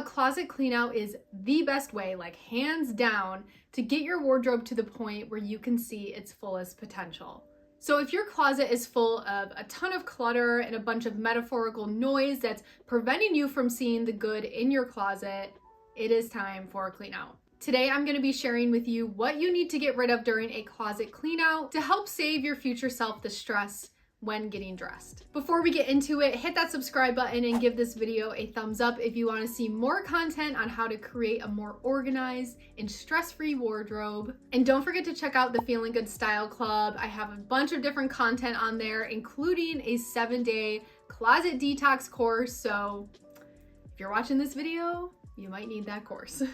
A closet clean out is the best way, like hands down, to get your wardrobe to the point where you can see its fullest potential. So if your closet is full of a ton of clutter and a bunch of metaphorical noise that's preventing you from seeing the good in your closet, it is time for a clean out. Today, I'm going to be sharing with you what you need to get rid of during a closet clean out to help save your future self the stress when getting dressed. Before we get into it, hit that subscribe button and give this video a thumbs up if you want to see more content on how to create a more organized and stress-free wardrobe. And don't forget to check out the Feeling Good Style Club. I have a bunch of different content on there, including a 7-day closet detox course. So if you're watching this video, you might need that course.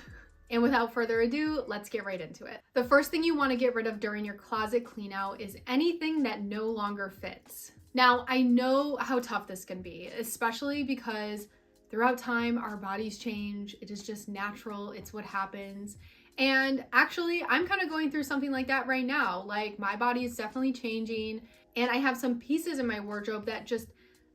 And without further ado, let's get right into it. The first thing you want to get rid of during your closet clean out is anything that no longer fits. Now, I know how tough this can be, especially because throughout time, our bodies change. It is just natural. It's what happens. And actually, I'm kind of going through something like that right now. Like, my body is definitely changing, and I have some pieces in my wardrobe that just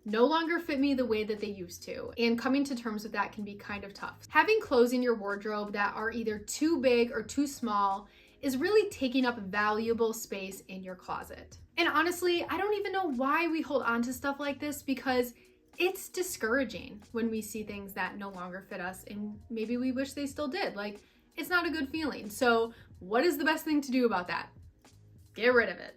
no longer fit me the way that they used to. And coming to terms with that can be kind of tough. Having clothes in your wardrobe that are either too big or too small is really taking up valuable space in your closet. And honestly, I don't even know why we hold on to stuff like this, because it's discouraging when we see things that no longer fit us and maybe we wish they still did. Like, it's not a good feeling. So what is the best thing to do about that? Get rid of it.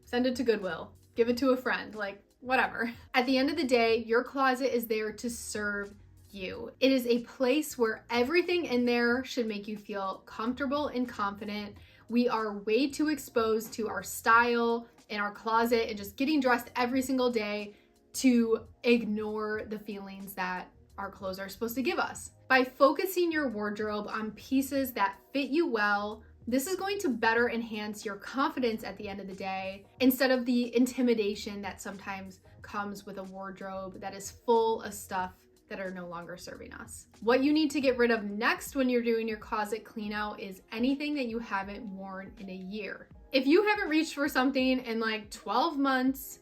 Send it to Goodwill. Give it to a friend. Like, whatever. At the end of the day, your closet is there to serve you. It is a place where everything in there should make you feel comfortable and confident. We are way too exposed to our style in our closet and just getting dressed every single day to ignore the feelings that our clothes are supposed to give us. By focusing your wardrobe on pieces that fit you well, this is going to better enhance your confidence at the end of the day, instead of the intimidation that sometimes comes with a wardrobe that is full of stuff that are no longer serving us. What you need to get rid of next when you're doing your closet clean out is anything that you haven't worn in a year. If you haven't reached for something in like 12 months,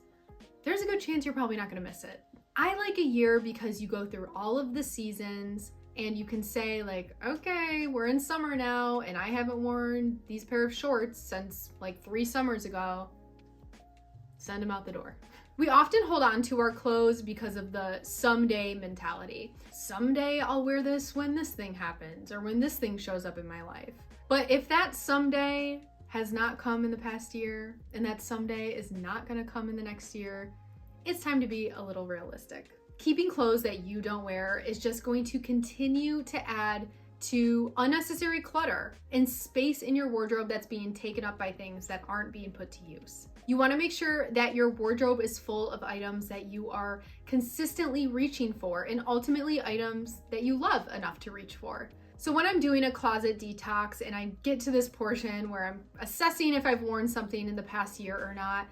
there's a good chance you're probably not gonna miss it. I like a year because you go through all of the seasons and you can say like, okay, we're in summer now and I haven't worn these pair of shorts since like 3 summers ago. Send them out the door. We often hold on to our clothes because of the someday mentality. Someday I'll wear this when this thing happens or when this thing shows up in my life. But if that someday has not come in the past year and that someday is not gonna come in the next year, it's time to be a little realistic. Keeping clothes that you don't wear is just going to continue to add to unnecessary clutter and space in your wardrobe that's being taken up by things that aren't being put to use. You want to make sure that your wardrobe is full of items that you are consistently reaching for and ultimately items that you love enough to reach for. So when I'm doing a closet detox and I get to this portion where I'm assessing if I've worn something in the past year or not,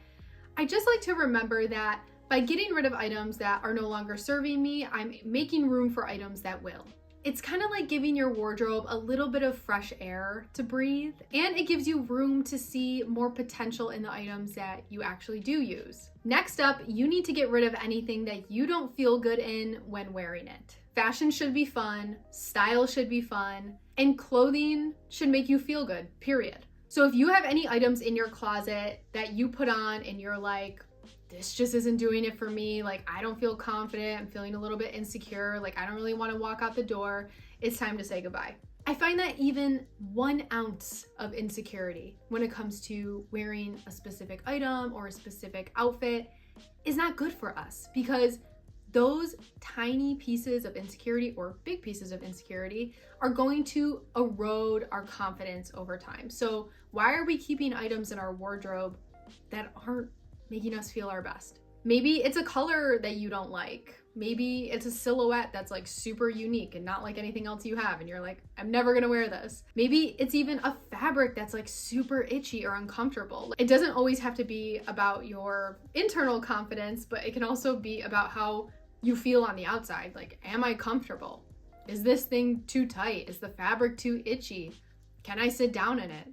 I just like to remember that by getting rid of items that are no longer serving me, I'm making room for items that will. It's kind of like giving your wardrobe a little bit of fresh air to breathe, and it gives you room to see more potential in the items that you actually do use. Next up, you need to get rid of anything that you don't feel good in when wearing it. Fashion should be fun, style should be fun, and clothing should make you feel good, period. So if you have any items in your closet that you put on and you're like, this just isn't doing it for me, like I don't feel confident, I'm feeling a little bit insecure, like I don't really want to walk out the door, it's time to say goodbye. I find that even 1 ounce of insecurity when it comes to wearing a specific item or a specific outfit is not good for us, because those tiny pieces of insecurity or big pieces of insecurity are going to erode our confidence over time. So why are we keeping items in our wardrobe that aren't making us feel our best? Maybe it's a color that you don't like. Maybe it's a silhouette that's like super unique and not like anything else you have, and you're like, I'm never gonna wear this. Maybe it's even a fabric that's like super itchy or uncomfortable. It doesn't always have to be about your internal confidence, but it can also be about how you feel on the outside. Like, am I comfortable? Is this thing too tight? Is the fabric too itchy? Can I sit down in it?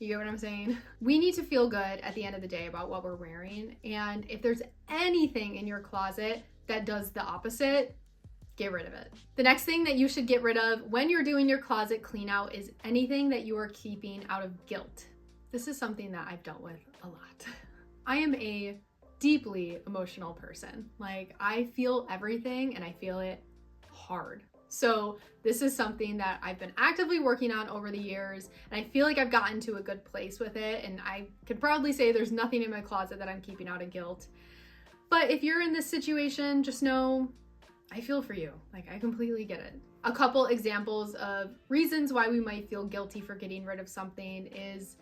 You get what I'm saying? We need to feel good at the end of the day about what we're wearing. And if there's anything in your closet that does the opposite, get rid of it. The next thing that you should get rid of when you're doing your closet clean out is anything that you are keeping out of guilt. This is something that I've dealt with a lot. I am a deeply emotional person. Like, I feel everything and I feel it hard. So this is something that I've been actively working on over the years, and I feel like I've gotten to a good place with it, and I could proudly say there's nothing in my closet that I'm keeping out of guilt. But if you're in this situation, just know I feel for you. Like, I completely get it. A couple examples of reasons why we might feel guilty for getting rid of something is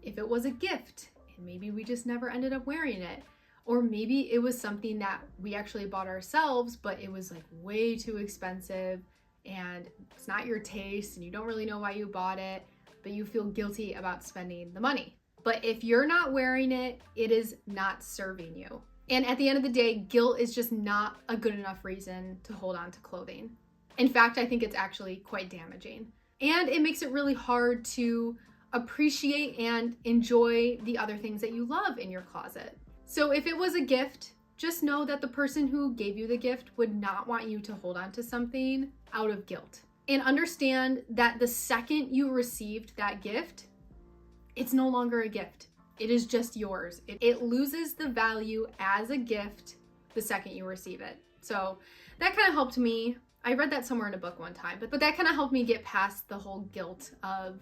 if it was a gift and maybe we just never ended up wearing it. Or maybe it was something that we actually bought ourselves, but it was like way too expensive and it's not your taste and you don't really know why you bought it, but you feel guilty about spending the money. But if you're not wearing it, it is not serving you. And at the end of the day, guilt is just not a good enough reason to hold on to clothing. In fact, I think it's actually quite damaging. And it makes it really hard to appreciate and enjoy the other things that you love in your closet. So if it was a gift, just know that the person who gave you the gift would not want you to hold on to something out of guilt. And understand that the second you received that gift, it's no longer a gift. It is just yours. It loses the value as a gift the second you receive it. So that kind of helped me. I read that somewhere in a book one time, but that kind of helped me get past the whole guilt of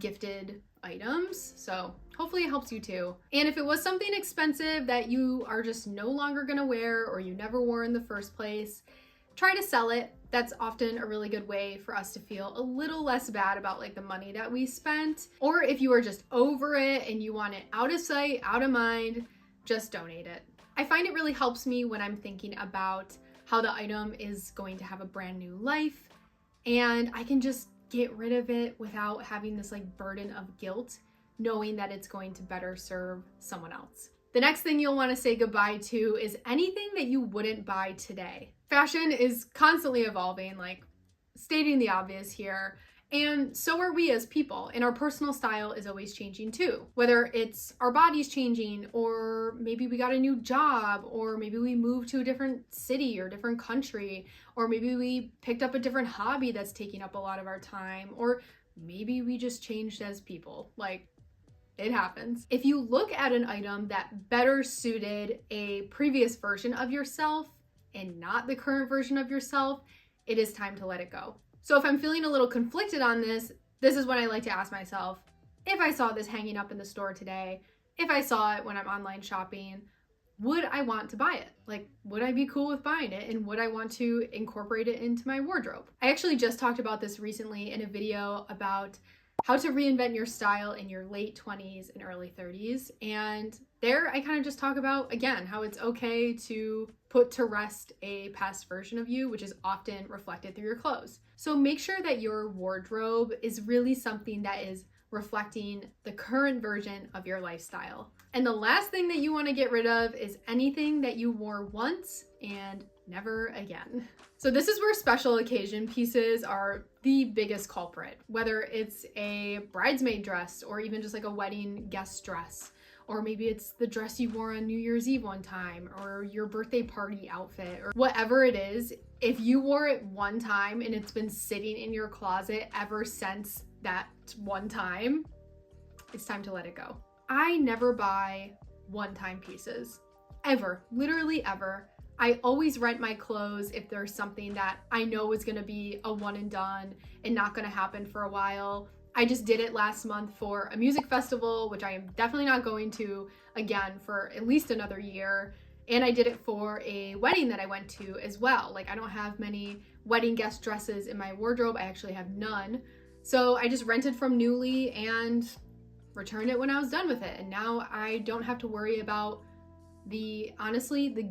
gifted items. So hopefully it helps you too. And if it was something expensive that you are just no longer gonna wear or you never wore in the first place, try to sell it. That's often a really good way for us to feel a little less bad about like the money that we spent. Or if you are just over it and you want it out of sight, out of mind, just donate it. I find it really helps me when I'm thinking about how the item is going to have a brand new life and I can just get rid of it without having this like burden of guilt, knowing that it's going to better serve someone else. The next thing you'll want to say goodbye to is anything that you wouldn't buy today. Fashion is constantly evolving, like stating the obvious here, and so are we as people, and our personal style is always changing too. Whether it's our bodies changing, or maybe we got a new job, or maybe we moved to a different city or different country, or maybe we picked up a different hobby that's taking up a lot of our time, or maybe we just changed as people. Like, it happens. If you look at an item that better suited a previous version of yourself and not the current version of yourself, it is time to let it go. So if I'm feeling a little conflicted on this is when I like to ask myself, if I saw this hanging up in the store today, if I saw it when I'm online shopping, would I want to buy it? Like, would I be cool with buying it? And would I want to incorporate it into my wardrobe? I actually just talked about this recently in a video about how to reinvent your style in your late 20s and early 30s. And there I kind of just talk about, again, how it's okay to put to rest a past version of you, which is often reflected through your clothes. So make sure that your wardrobe is really something that is reflecting the current version of your lifestyle. And the last thing that you want to get rid of is anything that you wore once and never again. So this is where special occasion pieces are the biggest culprit, whether it's a bridesmaid dress or even just like a wedding guest dress, or maybe it's the dress you wore on New Year's Eve one time, or your birthday party outfit, or whatever it is. If you wore it one time and it's been sitting in your closet ever since that one time, it's time to let it go. I never buy one-time pieces, ever, literally ever. I always rent my clothes if there's something that I know is gonna be a one and done and not gonna happen for a while. I just did it last month for a music festival, which I am definitely not going to again for at least another year. And I did it for a wedding that I went to as well. Like, I don't have many wedding guest dresses in my wardrobe. I actually have none. So I just rented from Nuuly and returned it when I was done with it. And now I don't have to worry about the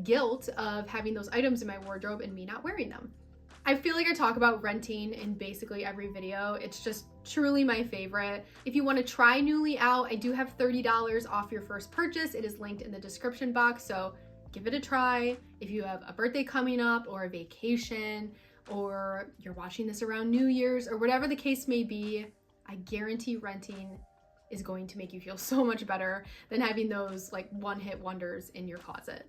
guilt of having those items in my wardrobe and me not wearing them. I feel like I talk about renting in basically every video. It's just truly my favorite. If you want to try Nuuly out, I do have $30 off your first purchase. It is linked in the description box, so give it a try. If you have a birthday coming up or a vacation, or you're watching this around New Year's or whatever the case may be, I guarantee renting is going to make you feel so much better than having those like one-hit wonders in your closet.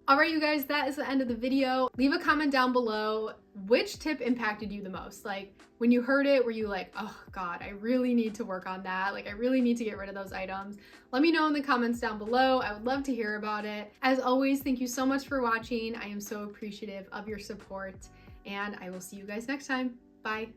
All right, you guys, that is the end of the video. Leave a comment down below. Which tip impacted you the most? Like, when you heard it, were you like, oh God, I really need to work on that. Like, I really need to get rid of those items. Let me know in the comments down below. I would love to hear about it. As always, thank you so much for watching. I am so appreciative of your support, and I will see you guys next time. Bye.